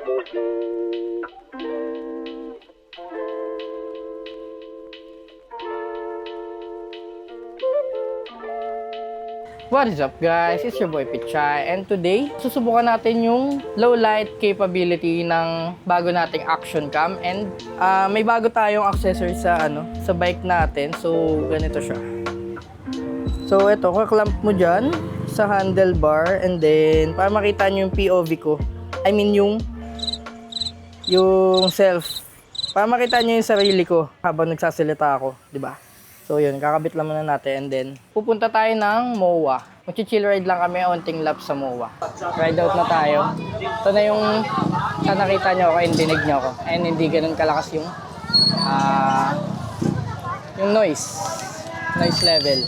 What is up guys? It's your boy Pichay, and today susubukan natin yung low light capability ng bago nating action cam, and may bago tayong accessory sa sa bike natin. So ganito siya. So ito, kaklamp mo dyan sa handlebar, and then para makita nyo yung POV ko, I mean yung self, para makita nyo yung sarili ko habang nagsasalita ako, di ba? So yun, kakabit lang muna natin, and then pupunta tayo ng MOA. Mag-chill ride lang kami, onting lap sa MOA. Ride out na tayo. Ito na yung nakita nyo ako and dinig nyo ako. And hindi ganun kalakas yung noise level.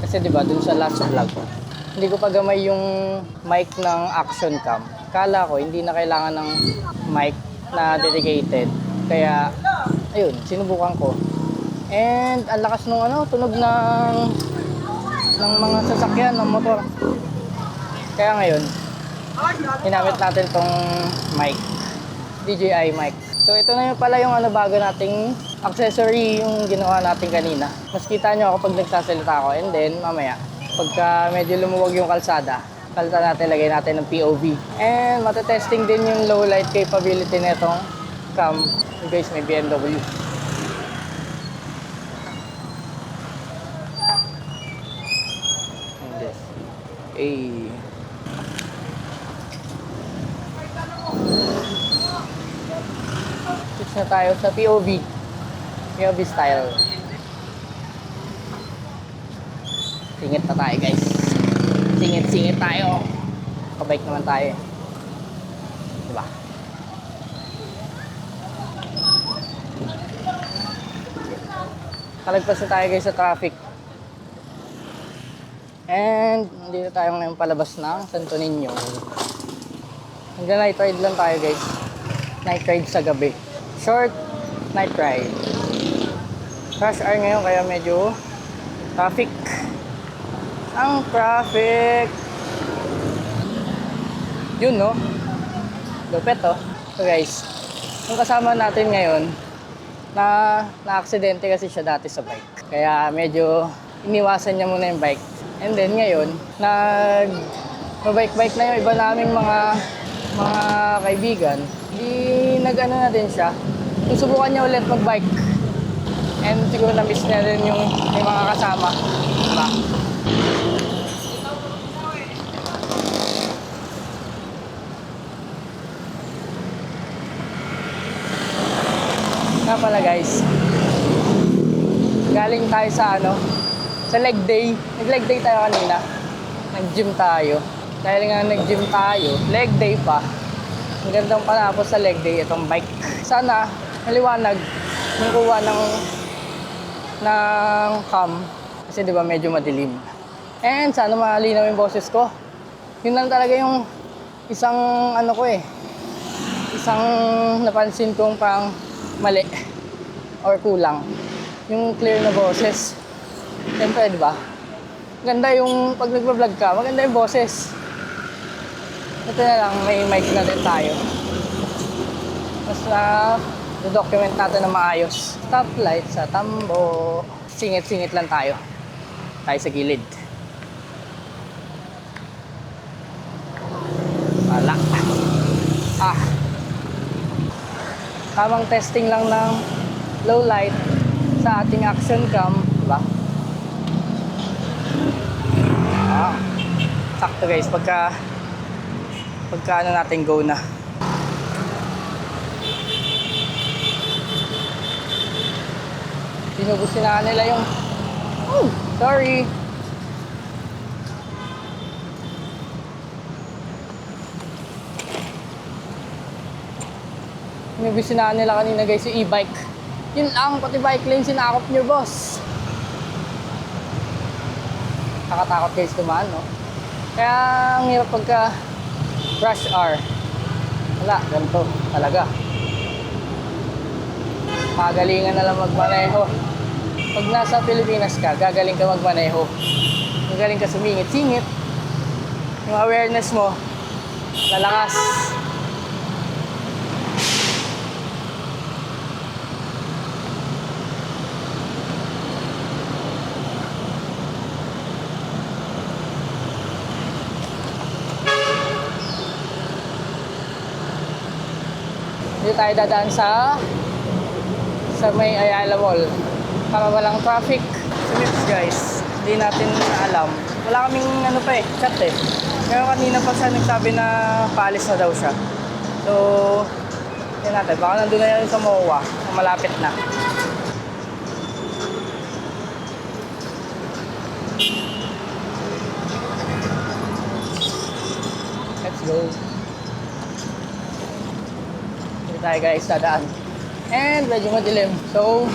Kasi diba dun sa last vlog, hindi ko pa gamay yung mic ng action cam. Kala ko hindi na kailangan ng mic na dedicated. Kaya ayun, sinubukan ko. And ang lakas nung tunog ng mga sasakyan, ng motor. Kaya ngayon, ginamit natin tong mic, DJI mic. So ito na yung pala yung bago nating accessory yung ginawa natin kanina. Mas kita nyo ako pag nagsasalita ako, and then mamaya pagka medyo lumuwag yung kalsada, palitan natin, lagay natin ng POV. And matetesting din yung low light capability nitong cam. You guys, may BMW. And this. Hey. Switch na tayo sa POV. POV style. Singit na tayo guys. Singit tayo. Pabike naman tayo. Diba? Kalagpas na tayo guys sa traffic. And dito tayo ngayon palabas ng Santo Niño. Hanggang night ride lang tayo guys. Night ride sa gabi. Short night ride. Rush hour ngayon kaya medyo traffic. Ang traffic. Yun no. Lupet oh. So guys, yung kasama natin ngayon na-aksidente kasi siya dati sa bike. Kaya medyo iniwasan niya muna yung bike. And then ngayon, nag-bike na yung iba naming mga kaibigan. Di na din siya. Susubukan niya ulit mag-bike. And siguro na-miss niya din yung mga kasama. Diba? Nga pala guys, galing tayo sa sa leg day. Nag-leg day tayo kanina. Nag-gym tayo. Dahil nga nag-gym tayo, leg day pa. Ang gandang panapos sa leg day itong bike. Sana maliwanag yung kuha ng cam. Kasi diba medyo madilim. And sana malinaw yung boses ko. Yun lang talaga yung isang isang napansin kong parang mali or kulang, yung clear na boses. Siyempre, di ba? Ganda yung pag nagpa-vlog ka, maganda yung boses. Ito na lang, may mic na din tayo. Mas document natin na maayos. Stoplight sa Tambo. Singit-singit lang tayo. Tayo sa gilid. Wala. Tamang testing lang ng low light sa ating action cam, diba? Sakto guys, pagka natin go na. Sinubusin na nila yung sorry. Sinubusin na nila kanina guys yung e-bike. Yun lang, pati bike lane sinakop nyo boss. Nakatakot guys dumaan, no? Kaya ang hirap pagka rush hour. Wala, ganito talaga. Pagalingan na lang magmaneho. Pag nasa Pilipinas ka, gagaling ka magmaneho. Gagaling ka sumingit-singit. Yung awareness mo, lalakas. Dito tayo dadaan sa may Ayala Mall para walang traffic. So guys, hindi natin alam. Wala kaming chat eh. Pero kanina pa siya nagsabi na paalis na daw siya. So, yun natin. Baka nandun na yan sa MOA. Malapit na. Let's go. Tayo guys, dadaan. And medyo madilim. So,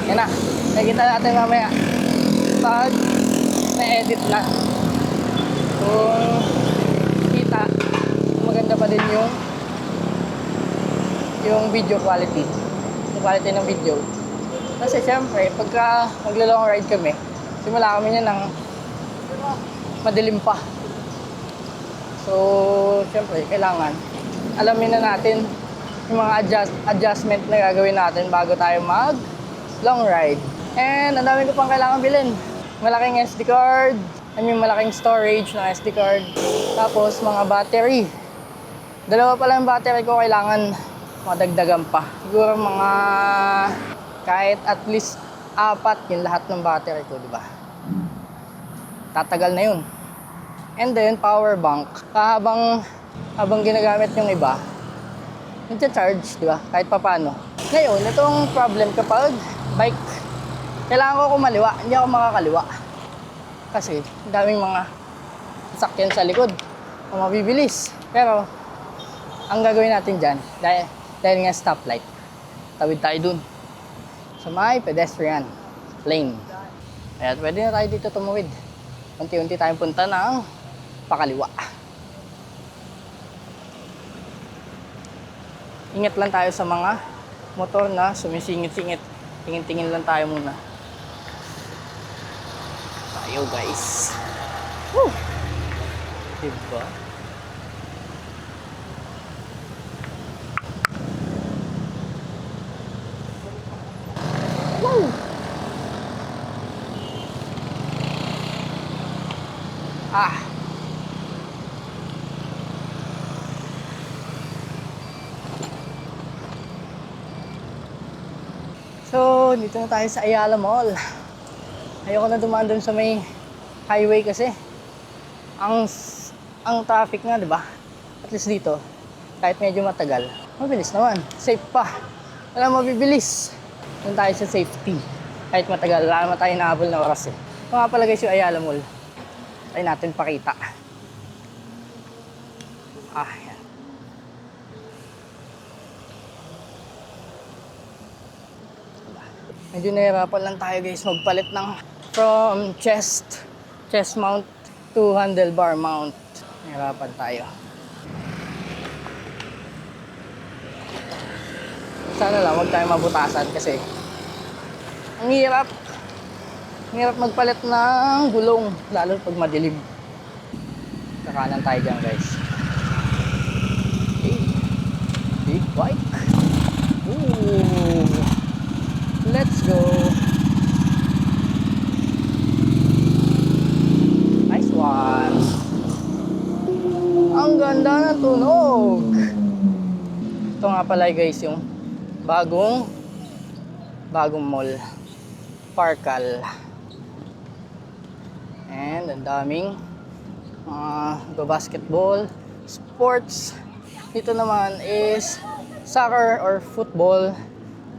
yan na. Nakikita natin mamaya pag na-edit na. Kung kita, maganda pa din yung video quality. Yung quality ng video. Kasi syempre, pagka maglo-long ride kami, simula kami niya ng madilim pa. So, syempre, kailangan alamin na natin yung mga adjustment na gagawin natin bago tayo mag long ride. And ang dami ko pang kailangan bilhin. Malaking SD card, malaking storage ng SD card. Tapos mga battery. Dalawa pa lang yung battery ko, kailangan madagdagan pa. Siguro mga kahit at least 4 yung lahat ng battery ko, di ba? Tatagal na yun. And then power bank. Habang ginagamit yung iba, nagcha-charge, di ba? Kahit papano. Ngayon, itong problem kapag bike, kailangan ko kumaliwa, hindi ako makakaliwa. Kasi, daming mga sakyan sa likod o mabibilis. Pero, ang gagawin natin dyan, dahil nga stoplight, tawid tayo dun sa may pedestrian lane. Kaya pwede na tayo dito tumawid. Unti-unti tayong punta ng pakaliwa. Ingat lang tayo sa mga motor na sumisingit-singit. Tingin-tingin lang tayo muna. Tayo guys. Woo! Diba? Woo! Ah! So, dito na tayo sa Ayala Mall. Ayoko na dumaan doon sa may highway kasi ang traffic nga, 'di ba? At least dito, kahit medyo matagal, mabilis naman. Safe pa. Wala mabibilis. Doon tayo sa safety. Kahit matagal, wala naman tayo nahabol na oras eh. Ito nga pala guys yung Ayala Mall. Tayo natin pakita. Yan. Medyo nahirapan lang tayo guys magpalit ng from chest mount to handlebar mount. Nahirapan tayo. Sana lang huwag tayo mabutasan kasi ang hirap magpalit ng gulong lalo pag madilim. Kakanan tayo dyan guys. Big bike. Ooh. Let's go. Nice one. Ang ganda ng tunog. Ito nga pala guys yung bagong mall. Parkal. And ang daming basketball, sports. Dito naman is soccer or football.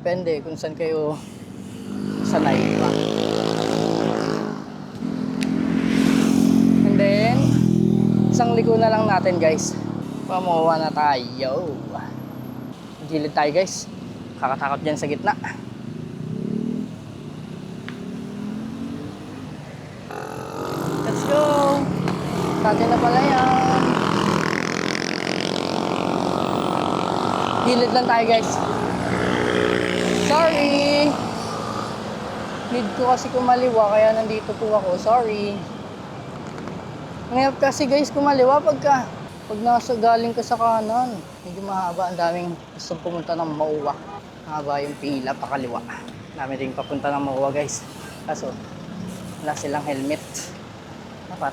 Depende kung saan kayo sanay, diba? And then, isang liko na lang natin guys. Pamuha na tayo. Gilid tayo guys. Kakatakot dyan sa gitna. Let's go! Sati na pala yan. Gilid lang tayo guys. Sorry! Need ko kasi kumaliwa, kaya nandito po ako. Sorry. Ngayon kasi guys, kumaliwa pag nasa galing ka sa kanan. Medyo mahaba, ang daming gusto pumunta ng Mauwa. Mahaba yung pila, pakaliwa. Dami rin papunta ng Mauwa guys. Kaso, wala silang helmet. Dapat,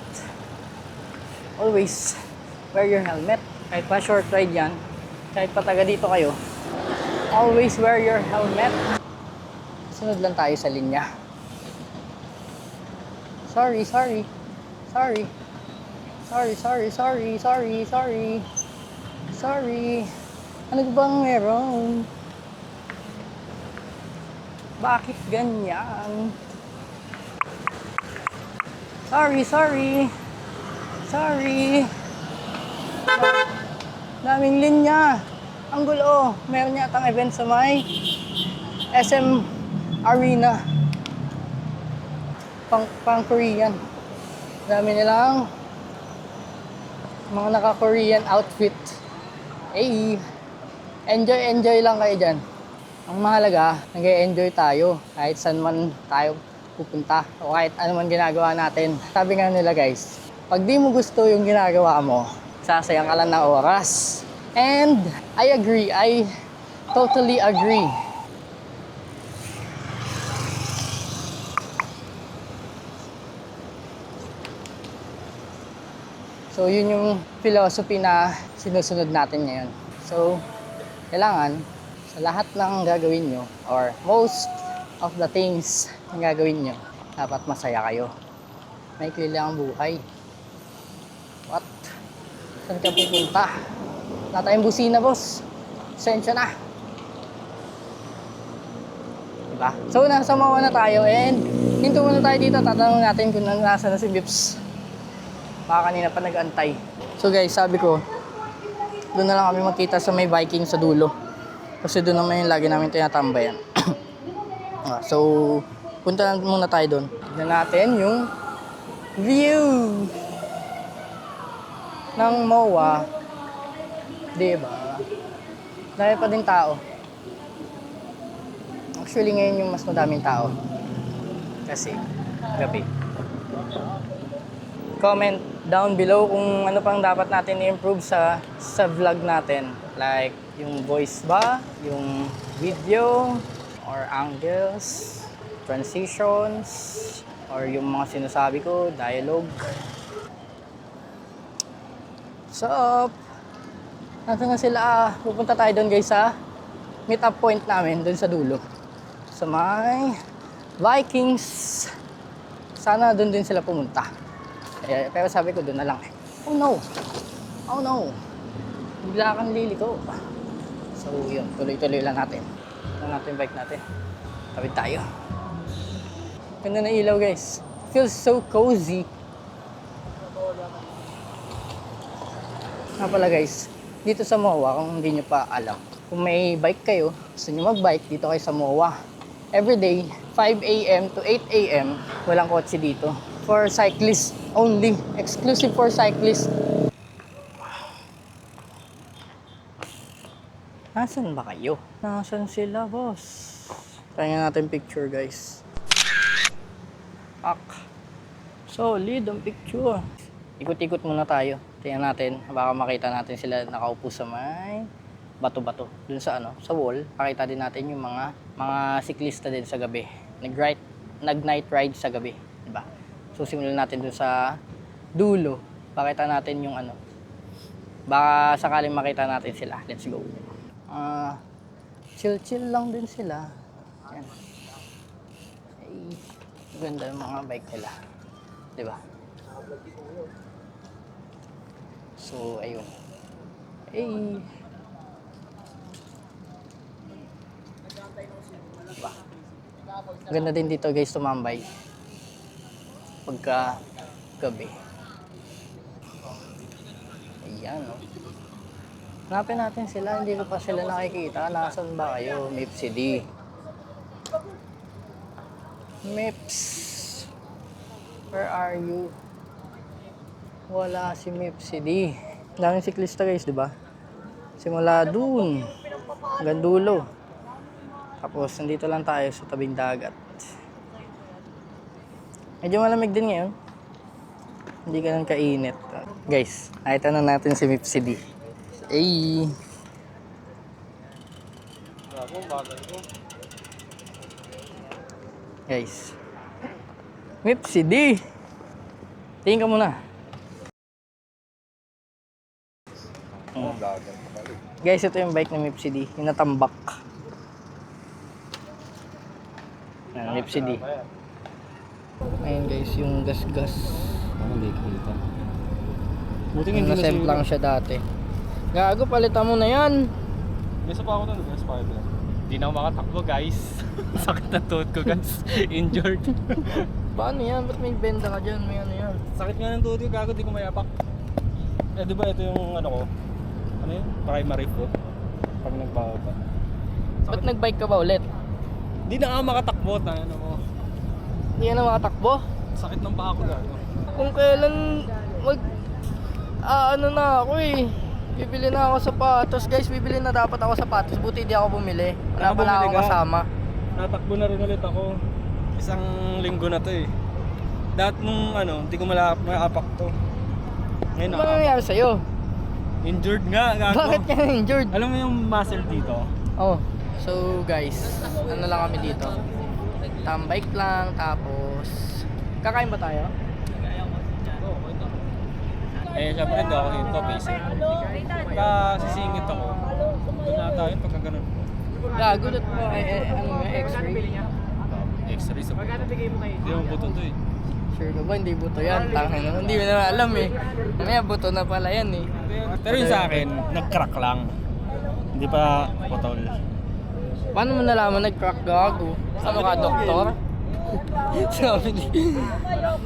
always wear your helmet. Kahit pa short ride yan, kahit pa taga dito kayo, always wear your helmet. Sunod lang tayo sa linya. Sorry. Ano bang meron? Bakit ganyan? Sorry. Daming linya. Ang gulo. Meron yatang event sa may SM Arena. Pang Korean. Dami nilang mga naka-Korean outfit. Hey, enjoy lang kayo dyan. Ang mahalaga, nag-enjoy tayo kahit saan man tayo pupunta o kahit ano man ginagawa natin. Sabi nga nila guys, pag di mo gusto yung ginagawa mo, sasayang ka lang ng oras. And I agree, I totally agree. So, yun yung philosophy na sinusunod natin ngayon. So, kailangan sa lahat ng gagawin nyo or most of the things na gagawin nyo, dapat masaya kayo. Maikli lang ang buhay. What? Saan ka pupunta? Wala tayong busina, boss. Sensya na. Diba? So, nasa Mauwa na tayo and hinto muna tayo dito. Tatanungin natin kung nasa na si Vips. Baka kanina pa nag-antay. So guys, sabi ko, doon na lang kami magkita sa may Viking sa dulo. Kasi doon naman yung lagi namin tinatambayan. So, punta na muna tayo doon. Tignan natin yung view ng Mauwa. Diba? Dahil pa din tao. Actually, ngayon yung mas madaming tao. Kasi, gabi. Comment down below kung ano pang dapat natin i-improve sa vlog natin. Like, yung voice ba, yung video, or angles, transitions, or yung mga sinasabi ko, dialogue. What's up? Nasaan na sila? Pupunta tayo doon guys sa meet up point namin doon sa dulo. Sa may Vikings. Sana doon din sila pumunta. Pero sabi ko doon na lang. Oh no. Bigla kang liliko. So yun, tuloy-tuloy lang natin. Lang natin yung bike natin. Tawid tayo. Ganda na ilaw guys. Feels so cozy. Nga pala guys, dito sa Mauwa, kung hindi nyo pa alam, kung may bike kayo, gusto nyo mag-bike, dito kayo sa Mauwa. Everyday, 5 a.m. to 8 a.m., walang kotse dito. For cyclists only. Exclusive for cyclists. Nasaan ba kayo? Nasaan sila, boss? Tingnan natin picture, guys. Solid ang picture. Ikot-ikot muna tayo. Tingnan natin. Baka makita natin sila nakaupo sa may bato-bato. Dun sa sa wall. Pakita din natin yung mga siklista din sa gabi. Nag-night ride sa gabi. Diba? So, simulan natin dun sa dulo. Pakita natin yung baka sakaling makita natin sila. Let's go. Chill lang din sila. Yan. Ay, ganda yung mga bike nila. Diba? So, ayun. Ay. Diba? Ganda din dito guys tumambay. Pagka gabi. Ayan, no? Hanapin natin sila, hindi ko pa sila nakikita. Nasaan ba kayo? MIPCD. MIPS. Where are you? Wala si MIPCD. Daming siklista guys, di ba? Simula dun. Hanggang dulo. Tapos, nandito lang tayo sa tabing dagat. Medyo malamig din ngayon. Hindi ganun kainit. Guys, nakita na natin si Mipsy D. Ay! Guys. Mipsy D! Tingin ka muna. Guys, ito yung bike ng Mipsy D. Yung natambak. Mipsy D. Ayun guys, yung gas-gas. Hindi kita. Buti nga hindi Nasemp lang siya dati. Gago, palitan mo na yan. May isa pa ako nun, best five lang. Hindi na ako makatakbo guys. Sakit na tuhod ko guys. Injured. Paano yan? Ba't may benda ka dyan? May ano yan? Sakit nga ng tuhod ko, gago, di ko mayapak. Eh di ba ito yung ano ko? Ano yun? Primary foot. Pag nagbababa. Ba't nag-bike ka ba ulit? Hindi na ako makatakbo, tayo na mo. Hindi ka na makatakbo? Sakit ng paa ko gago. Kung kailan ano na ako eh. Bibili na ako sapatos. Guys, bibili na dapat ako sapatos. Buti di ako bumili. Wala pala bumili akong ka? kasama. Natakbo na rin ulit ako. Isang linggo na to eh. Dahil nung ano, hindi ko maapak to. Ngayon Ano nangyari sa'yo? Injured nga, gago. Bakit ka injured? Alam mo yung muscle dito? Oh, so guys, ano lang kami dito? Tambike lang, tapos kakain ba tayo? Eh, syempre hindi ako hinto, basic. Pagka sisingit ako, doon na tayo pagka ganun. Gago, that mo, ano may x-ray? X-ray sa buto. Hindi mo buto to eh. Sure ka ba? Hindi buto yan. Tangin na. Hindi mo na alam eh. Mamaya buto na pala yan eh. Pero yung sa akin, nag-crack lang. Hindi pa putol. Paano mo nalaman nag-crack gago? Ano ka, doktor? Sabi ni...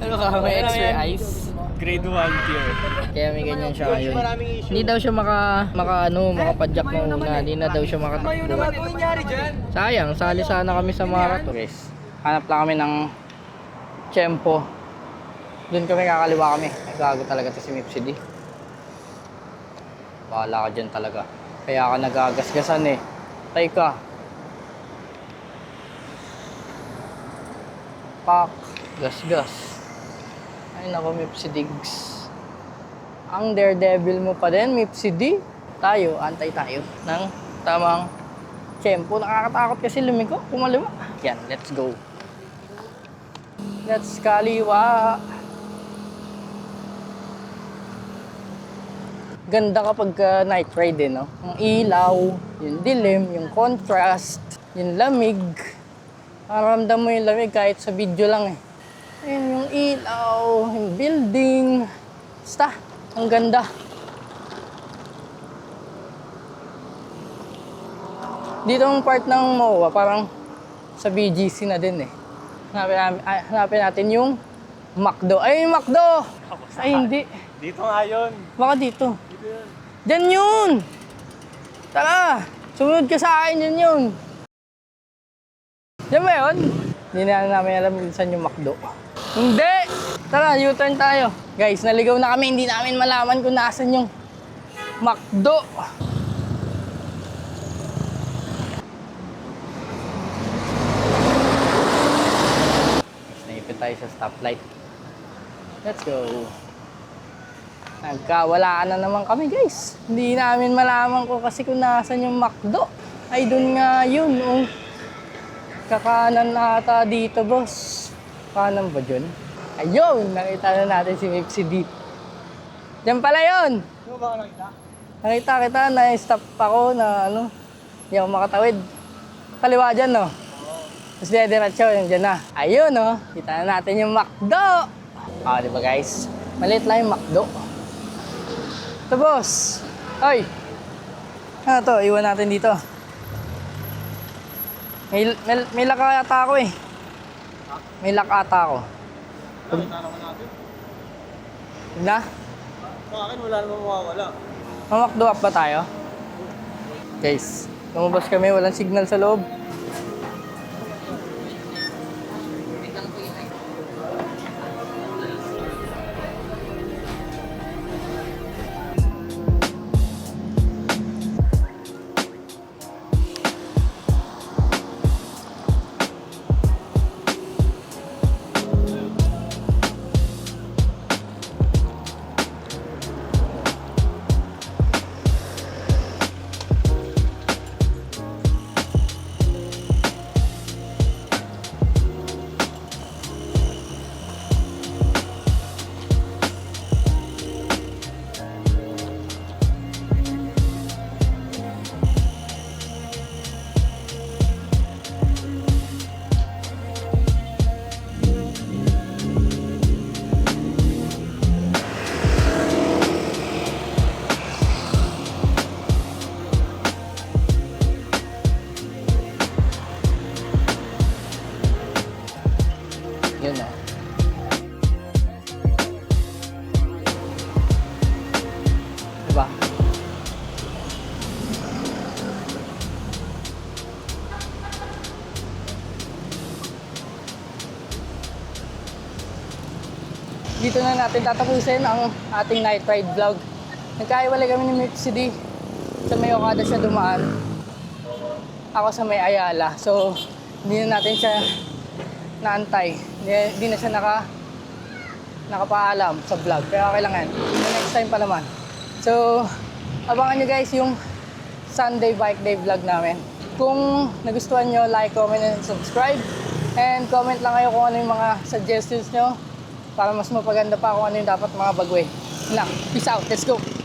Ano ka, may x-ray eyes? Grade 1 tier. Kaya may ganyan siya ngayon. Hindi daw siya makapadyak na una. Hindi na daw siya makatakbo. Sayang, sali sana kami sa marathon. Guys, hanap lang kami ng tiyempo. Doon kami kakaliwa kami. Ay, gago talaga to si Mipsy D. Bahala ka dyan talaga. Kaya ka nagagasgasan eh. Tay ka. Pak. Gasgas. Ay nako, Mipsy Diggs. Ang daredevil mo pa din, Mipsy D. Tayo, antay tayo ng tamang tiyempo. Nakakatakot kasi lumiko. Kumaliwa. Yan, let's go. Let's kaliwa. Ganda kapag night ride no? Ang ilaw, yung dilim, yung contrast, yung lamig. Maramdam mo yung lamig kahit sa video lang eh. Ayun yung ilaw, yung building. Basta, ang ganda. Dito ang part ng MOA, parang sa BGC na din eh. Hanapin natin yung McDo. Ay, yung McDo! Ay, hindi. Dito nga yun. Baka dito. Diyan yun! Tara! Sumunod ka sa akin, yun yun. Diyan ba yun? Hindi na namin alam kung saan yung McDo. Hindi! Tara, U-turn tayo. Guys, naligaw na kami. Hindi namin malaman kung nasan yung McDo. Naipit tayo sa stoplight. Let's go. Nagkawalaan na naman kami guys. Hindi namin malaman ko kasi kung nasan yung McDo. Ay dun nga yun. Oh. Kakanan na ata dito boss. Kanan ba dyan? Ayun! Nakita na natin si Mipsy D. Diyan pala yun! Ano ba nakita? Nakita kita, na-stop ako na ano. Hindi ako makatawid. Kaliwa dyan no? Tapos diretso yun dyan na. Ayun no! Kita na natin yung McDo! Ah, di ba guys? Maliit lang yung McDo. Ito, boss. Ay! Ano to? Iwan natin dito. May lock ata ako eh. May lock ata ako. Nakita naman natin. Na? Sa akin wala naman mawawala. Mamakdo up ba tayo? Guys, lumabas kami. Walang signal sa loob. dito na natin tatapusin ang ating night ride vlog. Nagkaiwalay kami ni Mitch sa may Okada siya dumaan. Ako sa may Ayala. So, hindi na natin siya naantay. Hindi na siya nakapaalam sa vlog. Pero okay lang yan. Next time pa naman. So, abangan nyo guys yung Sunday Bike Day vlog namin. Kung nagustuhan nyo, like, comment, and subscribe. And comment lang kayo kung ano yung mga suggestions nyo para mas mapaganda pa kung ano yung dapat mga baguhin. Na, peace out. Let's go!